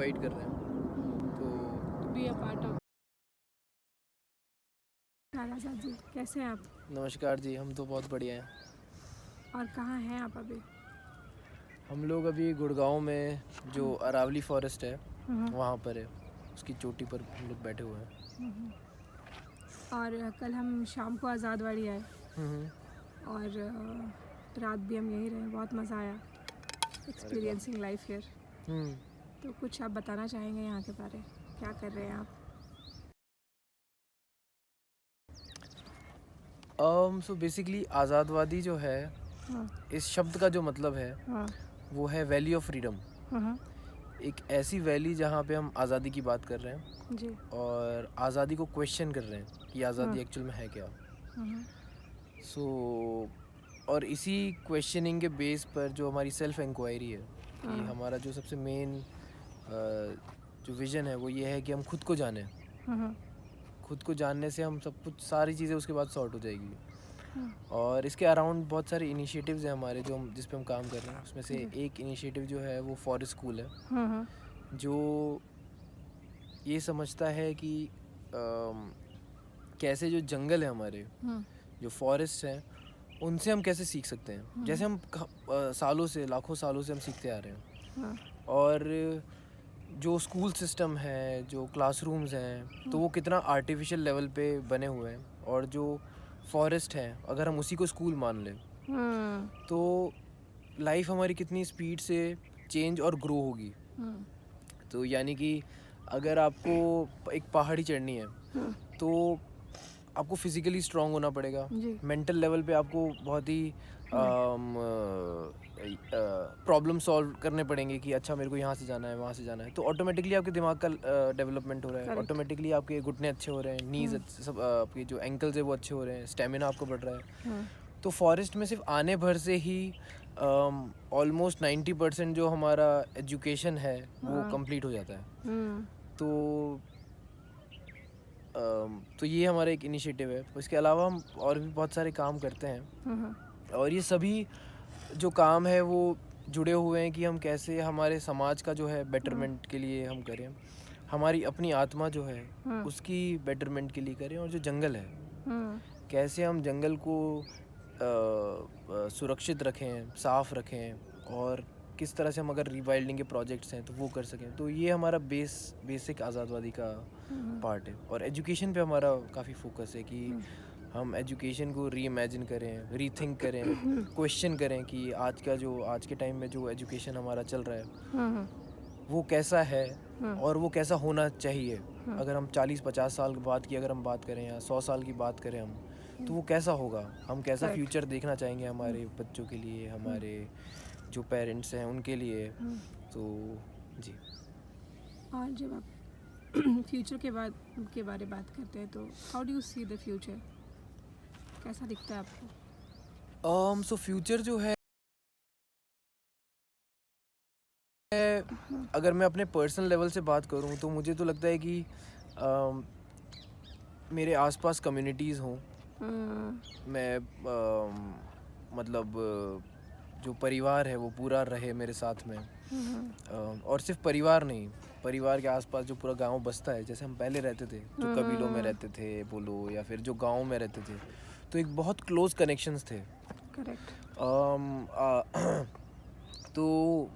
Invite कर रहे हैं to be a part of। राजा जी कैसे हैं आप? नमस्कार जी, हम तो बहुत बढ़िया हैं। और कहाँ हैं आप अभी? हम लोग अभी गुड़गांव में जो अरावली फॉरेस्ट है वहाँ पर है, उसकी चोटी पर हम लोग बैठे हुए हैं। और कल हम शाम को आज़ादवाड़ी आए और रात भी हम यहीं रहे, बहुत मज़ा आया एक्सपीरियंसिंग लाइफ हियर। तो कुछ आप बताना चाहेंगे यहाँ के बारे, क्या कर रहे हैं आप? सो बेसिकली आज़ादवादी जो है, इस शब्द का जो मतलब है वो है वैली ऑफ फ्रीडम। एक ऐसी वैली जहाँ पे हम आज़ादी की बात कर रहे हैं जी। और आज़ादी को क्वेश्चन कर रहे हैं कि आज़ादी एक्चुअल में है क्या। सो और इसी क्वेश्चनिंग के बेस पर जो हमारी सेल्फ इंक्वायरी है कि हमारा जो सबसे मेन जो विज़न है वो ये है कि हम खुद को जानें। खुद को जानने से हम सब कुछ, सारी चीज़ें उसके बाद सॉर्ट हो जाएगी। और इसके अराउंड बहुत सारे इनिशिएटिव्स हैं हमारे जो हम जिस पे हम काम कर रहे हैं। उसमें से एक इनिशिएटिव जो है वो फॉरेस्ट स्कूल है, जो ये समझता है कि कैसे जो जंगल है हमारे, जो फॉरेस्ट हैं, उनसे हम कैसे सीख सकते हैं। जैसे हम सालों से, लाखों सालों से हम सीखते आ रहे हैं। और जो स्कूल सिस्टम है, जो क्लासरूम्स हैं, तो वो कितना आर्टिफिशियल लेवल पे बने हुए हैं। और जो फॉरेस्ट है, अगर हम उसी को स्कूल मान लें तो लाइफ हमारी कितनी स्पीड से चेंज और ग्रो होगी। तो यानी कि अगर आपको एक पहाड़ी चढ़नी है तो आपको फिज़िकली स्ट्रांग होना पड़ेगा। मेंटल लेवल पे आपको बहुत ही प्रॉब्लम सॉल्व करने पड़ेंगे कि अच्छा मेरे को यहाँ से जाना है, वहाँ से जाना है। तो ऑटोमेटिकली आपके दिमाग का डेवलपमेंट हो रहा है, ऑटोमेटिकली आपके घुटने अच्छे हो रहे हैं, नीज़ सब, आपके जो एंकल्स है वो अच्छे हो रहे हैं, स्टेमिना आपको बढ़ रहा है। तो फॉरेस्ट में सिर्फ आने भर से ही ऑलमोस्ट 90% जो हमारा एजुकेशन है वो कंप्लीट हो जाता है। तो ये हमारा एक इनिशिएटिव है। इसके अलावा हम और भी बहुत सारे काम करते हैं और ये सभी जो काम है वो जुड़े हुए हैं कि हम कैसे हमारे समाज का जो है बेटरमेंट के लिए हम करें, हमारी अपनी आत्मा जो है उसकी बेटरमेंट के लिए करें, और जो जंगल है कैसे हम जंगल को सुरक्षित रखें, साफ़ रखें, और किस तरह से हम अगर रीवाइल्डिंग के प्रोजेक्ट्स हैं तो वो कर सकें। तो ये हमारा बेसिक आज़ादवादी का पार्ट है। और एजुकेशन पे हमारा काफ़ी फोकस है कि हम एजुकेशन को री इमेजिन करें, रीथिंक करें, क्वेश्चन करें कि आज के टाइम में जो एजुकेशन हमारा चल रहा है वो कैसा है और वो कैसा होना चाहिए। अगर हम 40-50 साल बाद की अगर हम बात करें या 100 साल की बात करें हम, तो वो कैसा होगा, हम कैसा फ्यूचर देखना चाहेंगे हमारे बच्चों के लिए, हमारे जो पेरेंट्स हैं उनके लिए। तो जी। और जब आप फ्यूचर के बारे बात करते हैं तो how do you see the future, कैसा दिखता है आपको? सो फ्यूचर जो है, अगर मैं अपने पर्सनल लेवल से बात करूं तो मुझे तो लगता है कि मेरे आसपास कम्युनिटीज़ हों। मैं मतलब जो परिवार है वो पूरा रहे मेरे साथ में। और सिर्फ परिवार नहीं, परिवार के आसपास जो पूरा गांव बसता है, जैसे हम पहले रहते थे, जो कबीलों में रहते थे बोलो, या फिर जो गांव में रहते थे, तो एक बहुत क्लोज कनेक्शंस थे। करेक्ट। तो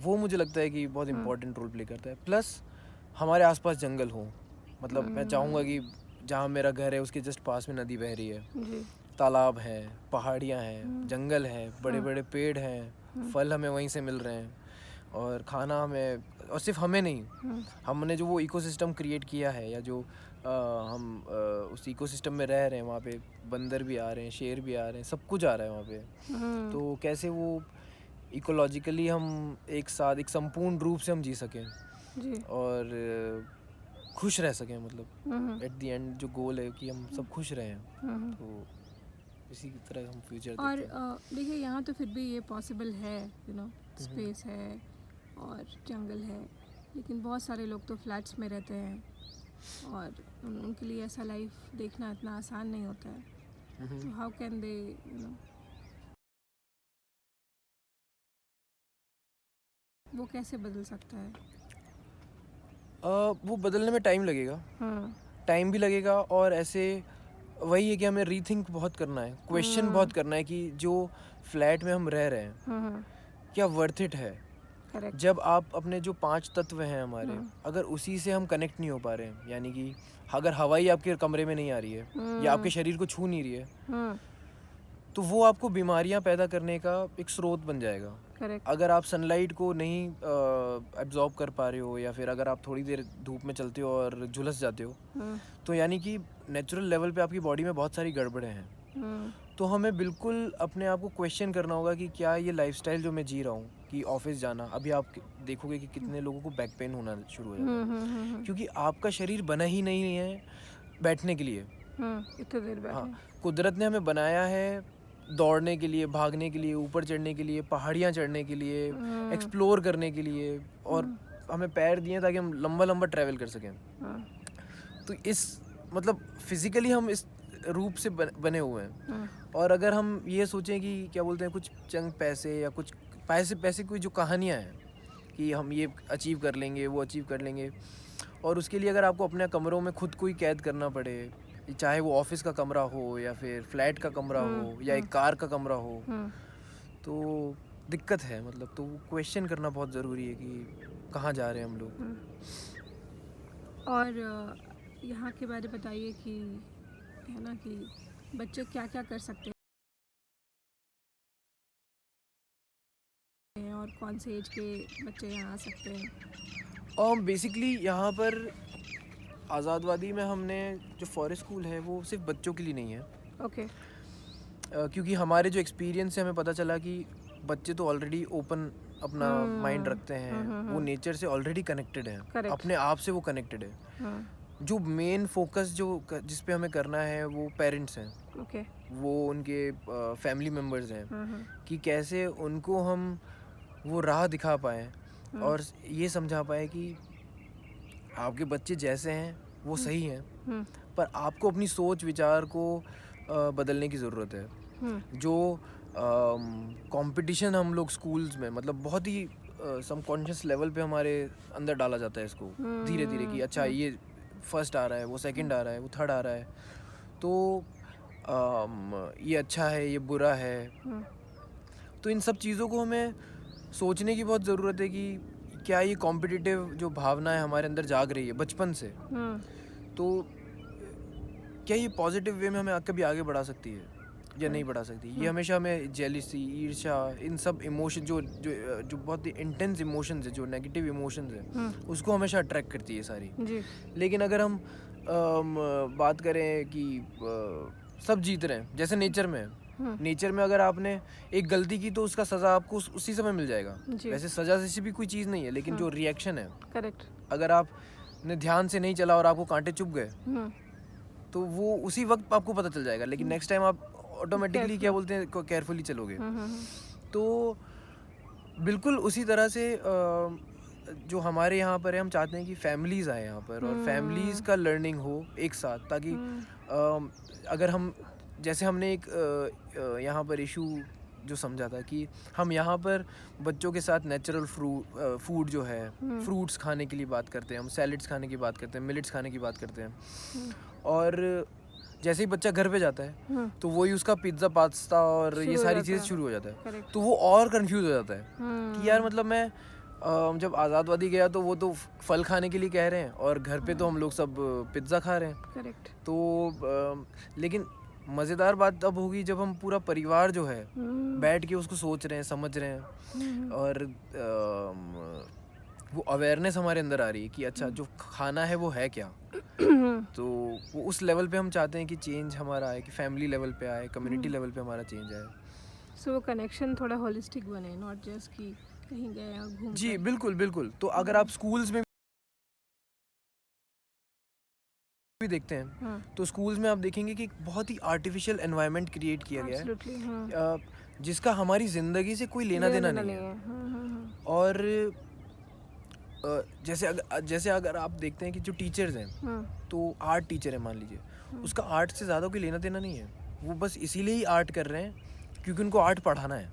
वो मुझे लगता है कि बहुत इम्पोर्टेंट रोल प्ले करता है। प्लस हमारे आसपास जंगल हो, मतलब मैं चाहूँगा कि जहाँ मेरा घर है उसके जस्ट पास में नदी बह रही है, तालाब हैं, पहाड़ियाँ हैं, जंगल हैं, बड़े बड़े पेड़ हैं, फल हमें वहीं से मिल रहे हैं, और खाना हमें, और सिर्फ हमें नहीं, हमने जो वो इकोसिस्टम क्रिएट किया है, या जो हम उस इकोसिस्टम में रह रहे हैं, वहाँ पे बंदर भी आ रहे हैं, शेर भी आ रहे हैं, सब कुछ आ रहा है वहाँ पे। तो कैसे वो इकोलॉजिकली हम एक साथ, एक संपूर्ण रूप से हम जी सकें और खुश रह सकें, मतलब एट द एंड जो गोल है कि हम सब खुश रहें। तो इसी की तरह हम फ्यूचर देखते हैं। और देखिए यहाँ तो फिर भी ये पॉसिबल है, स्पेस है और जंगल है, लेकिन बहुत सारे लोग तो फ्लैट्स में रहते हैं और उनके लिए ऐसा लाइफ देखना इतना आसान नहीं होता है। तो हाउ कैन दे वो कैसे बदल सकता है? वो बदलने में टाइम लगेगा, टाइम भी लगेगा, और ऐसे वही है कि हमें रीथिंक बहुत करना है, क्वेश्चन बहुत करना है कि जो फ्लैट में हम रह रहे हैं क्या वर्थ इट है। करेक्ट। जब आप अपने जो 5 तत्व हैं हमारे, अगर उसी से हम कनेक्ट नहीं हो पा रहे हैं, यानी कि अगर हवाई आपके कमरे में नहीं आ रही है या आपके शरीर को छू नहीं रही है, तो वो आपको बीमारियां पैदा करने का एक स्रोत बन जाएगा। करेक्ट। अगर आप सनलाइट को नहीं एब्जॉर्ब कर पा रहे हो, या फिर अगर आप थोड़ी देर धूप में चलते हो और झुलस जाते हो, तो यानी कि नेचुरल लेवल पे आपकी बॉडी में बहुत सारी गड़बड़ें हैं। तो हमें बिल्कुल अपने आप को क्वेश्चन करना होगा कि क्या ये लाइफस्टाइल जो मैं जी रहा हूँ, कि ऑफिस जाना, अभी आप देखोगे कि कितने लोगों को बैक पेन होना शुरू हो जाता है, क्योंकि आपका शरीर बना ही नहीं है बैठने के लिए। इतने देर बैठे। हाँ, कुदरत ने हमें बनाया है दौड़ने के लिए, भागने के लिए, ऊपर चढ़ने के लिए, पहाड़ियाँ चढ़ने के लिए, एक्सप्लोर करने के लिए, और हमें पैर दिए ताकि हम लंबा लंबा ट्रैवल कर सकें। तो इस मतलब फिजिकली हम इस रूप से बने हुए हैं, और अगर हम ये सोचें कि क्या बोलते हैं, कुछ चंद पैसे या कुछ पैसे कोई जो कहानियाँ हैं कि हम ये अचीव कर लेंगे, वो अचीव कर लेंगे, और उसके लिए अगर आपको अपने कमरों में खुद को ही कैद करना पड़े, चाहे वो ऑफिस का कमरा हो या फिर फ्लैट का कमरा हो या एक कार का कमरा हो, तो दिक्कत है। मतलब तो क्वेश्चन करना बहुत ज़रूरी है कि कहाँ जा रहे हैं हम लोग। और यहाँ के बारे बताइए कि है ना कि बच्चे क्या क्या कर सकते हैं और कौन से एज के बच्चे यहाँ आ सकते हैं। बेसिकली यहाँ पर आज़ादवादी में हमने जो फॉरेस्ट स्कूल है वो सिर्फ बच्चों के लिए नहीं है। ओके। क्योंकि हमारे जो एक्सपीरियंस से हमें पता चला कि बच्चे तो ऑलरेडी ओपन अपना माइंड रखते हैं, वो नेचर से ऑलरेडी कनेक्टेड हैं, अपने आप से वो कनेक्टेड है। जो मेन फोकस जिस पे हमें करना है वो पेरेंट्स हैं। ओके। वो उनके फैमिली मेम्बर्स हैं, कि कैसे उनको हम वो राह दिखा पाएँ और ये समझा पाए कि आपके बच्चे जैसे हैं वो सही हैं, पर आपको अपनी सोच विचार को बदलने की ज़रूरत है। जो कंपटीशन हम लोग स्कूल्स में मतलब बहुत ही सबकॉन्शियस लेवल पे हमारे अंदर डाला जाता है इसको धीरे धीरे, कि अच्छा ये फर्स्ट आ रहा है, वो सेकंड आ रहा है, वो थर्ड आ रहा है, तो ये अच्छा है, ये बुरा है। तो इन सब चीज़ों को हमें सोचने की बहुत ज़रूरत है कि क्या ये कॉम्पिटिटिव जो भावना है हमारे अंदर जाग रही है बचपन से, तो क्या ये पॉजिटिव वे में हमें कभी आगे बढ़ा सकती है या नहीं बढ़ा सकती। ये हमेशा हमें जेलिसी, ईर्ष्या, इन सब इमोशन जो बहुत ही इंटेंस इमोशंस है, जो नेगेटिव इमोशंस है, उसको हमेशा अट्रैक्ट करती है सारी जी। लेकिन अगर हम बात करें कि सब जीत रहे हैं, जैसे नेचर में है, नेचर में अगर आपने एक गलती की तो उसका सज़ा आपको उसी समय मिल जाएगा। वैसे सज़ा जैसी भी कोई चीज़ नहीं है, लेकिन जो रिएक्शन है, करेक्ट, अगर आपने ध्यान से नहीं चला और आपको कांटे चुभ गए, तो वो उसी वक्त आपको पता चल जाएगा, लेकिन नेक्स्ट टाइम आप ऑटोमेटिकली क्या बोलते हैं केयरफुली चलोगे। तो बिल्कुल उसी तरह से जो हमारे यहाँ पर है, हम चाहते हैं कि फैमिलीज़ आए यहाँ पर और फैमिलीज़ का लर्निंग हो एक साथ, ताकि अगर हम जैसे हमने एक यहाँ पर इशू जो समझा था कि हम यहाँ पर बच्चों के साथ नेचुरल फूड जो है, फ्रूट्स खाने के लिए बात करते हैं, हम सैलड्स खाने की बात करते हैं, मिलेट्स खाने की बात करते हैं, और जैसे ही बच्चा घर पे जाता है तो वही उसका पिज्ज़ा पास्ता और ये सारी चीज़ें शुरू हो जाता है, तो वो और कंफ्यूज हो जाता है कि यार मतलब मैं जब आज़ादवादी गया तो वो तो फल खाने के लिए कह रहे हैं और घर पे तो हम लोग सब पिज्ज़ा खा रहे हैं। करेक्ट। तो लेकिन मज़ेदार बात तब होगी जब हम पूरा परिवार जो है बैठ के उसको सोच रहे हैं, समझ रहे हैं, और वो अवेयरनेस हमारे अंदर आ रही है कि अच्छा जो खाना है वो है क्या। तो वो उस लेवल पे हम चाहते हैं कि चेंज हमारा आए, कि फैमिली लेवल पे आए, कम्युनिटी लेवल पे हमारा चेंज आए। सो वो कनेक्शन थोड़ा होलिस्टिक बने, नॉट जस्ट कि कहीं गए और घूम। जी बिल्कुल बिल्कुल। तो अगर आप स्कूल्स में भी देखते हैं तो स्कूल्स में आप देखेंगे कि बहुत ही आर्टिफिशियल एनवायरनमेंट क्रिएट किया गया है, जिसका हमारी ज़िंदगी से कोई लेना देना नहीं है। और जैसे अगर आप देखते हैं कि जो टीचर्स हैं, तो आर्ट टीचर है मान लीजिए, उसका आर्ट से ज़्यादा कोई लेना देना नहीं है, वो बस इसीलिए ही आर्ट कर रहे हैं क्योंकि उनको आर्ट पढ़ाना है,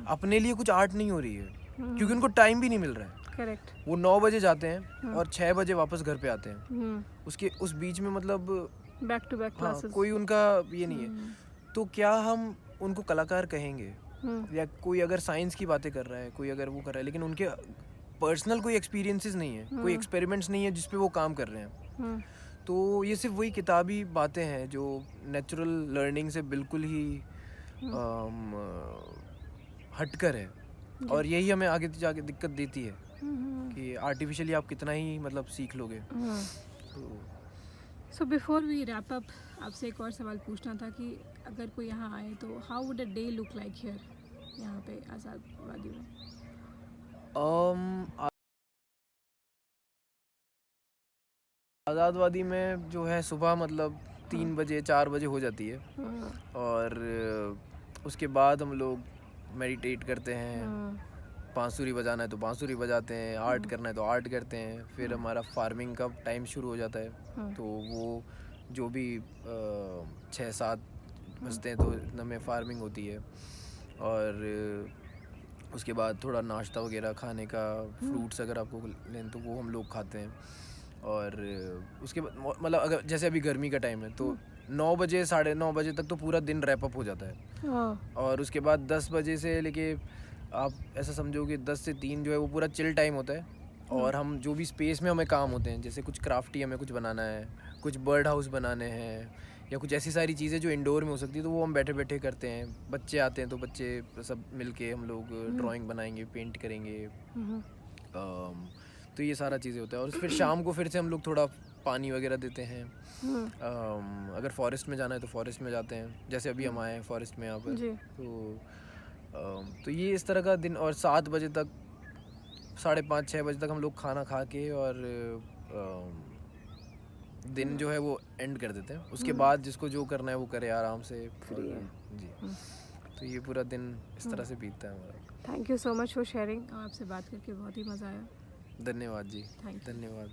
अपने लिए कुछ आर्ट नहीं हो रही है। क्योंकि उनको टाइम भी नहीं मिल रहा है। करेक्ट। वो 9 बजे जाते हैं और 6 बजे वापस घर पे आते हैं। उसके उस बीच में मतलब बैक टू बैक क्लासेस, कोई उनका ये नहीं है। तो क्या हम उनको कलाकार कहेंगे? या कोई अगर साइंस की बातें कर रहा है, कोई अगर वो कर रहा है, लेकिन उनके पर्सनल कोई एक्सपीरियंसेस नहीं है, कोई एक्सपेरिमेंट्स नहीं है जिस पे वो काम कर रहे हैं, तो ये सिर्फ वही किताबी बातें हैं जो नेचुरल लर्निंग से बिल्कुल ही हटकर है। और यही हमें आगे जाके दिक्कत देती है कि आर्टिफिशियली आप कितना ही मतलब सीख लोगे। So before we wrap up, आपसे एक और सवाल पूछना था कि अगर कोई यहाँ आए तो how would a day look like here, यहाँ पे आज़ाद वादी में? आज़ाद वादी में जो है सुबह मतलब 3 बजे 4 बजे हो जाती है, और उसके बाद हम लोग मेडिटेट करते हैं, बांसुरी बजाना है तो बांसुरी बजाते हैं, आर्ट करना है तो आर्ट करते हैं। फिर हमारा फार्मिंग का टाइम शुरू हो जाता है, तो वो जो भी 6-7 बजते हैं तो इतना में फार्मिंग होती है। और उसके बाद थोड़ा नाश्ता वगैरह खाने का, फ्रूट्स अगर आपको लें तो वो हम लोग खाते हैं। और उसके बाद मतलब अगर जैसे अभी गर्मी का टाइम है तो 9 बजे 9:30 बजे तक तो पूरा दिन रैप अप हो जाता है। और उसके बाद 10 बजे से लेके आप ऐसा समझो कि 10 से 3 जो है वो पूरा चिल टाइम होता है। और हम जो भी स्पेस में हमें काम होते हैं, जैसे कुछ क्राफ्टी हमें कुछ बनाना है, कुछ बर्ड हाउस बनाने हैं, या कुछ ऐसी सारी चीज़ें जो इंडोर में हो सकती है, तो वो हम बैठे बैठे करते हैं। बच्चे आते हैं तो बच्चे सब मिलके हम लोग ड्राइंग बनाएंगे, पेंट करेंगे। तो ये सारा चीज़ें होता है। और फिर शाम को फिर से हम लोग थोड़ा पानी वगैरह देते हैं। अगर फॉरेस्ट में जाना है तो फॉरेस्ट में जाते हैं, जैसे अभी हम आए हैं फॉरेस्ट में यहाँ पर। तो ये इस तरह का दिन। और 7 बजे तक 5:30-6 बजे तक हम लोग खाना खा के और दिन जो है वो एंड कर देते हैं। उसके बाद जिसको जो करना है वो करे आराम से। जी, तो ये पूरा दिन इस तरह से बीतता है हमारा। Thank you so much for sharing, आपसे बात करके बहुत ही मज़ा आया। धन्यवाद जी, थैंक यू। धन्यवाद।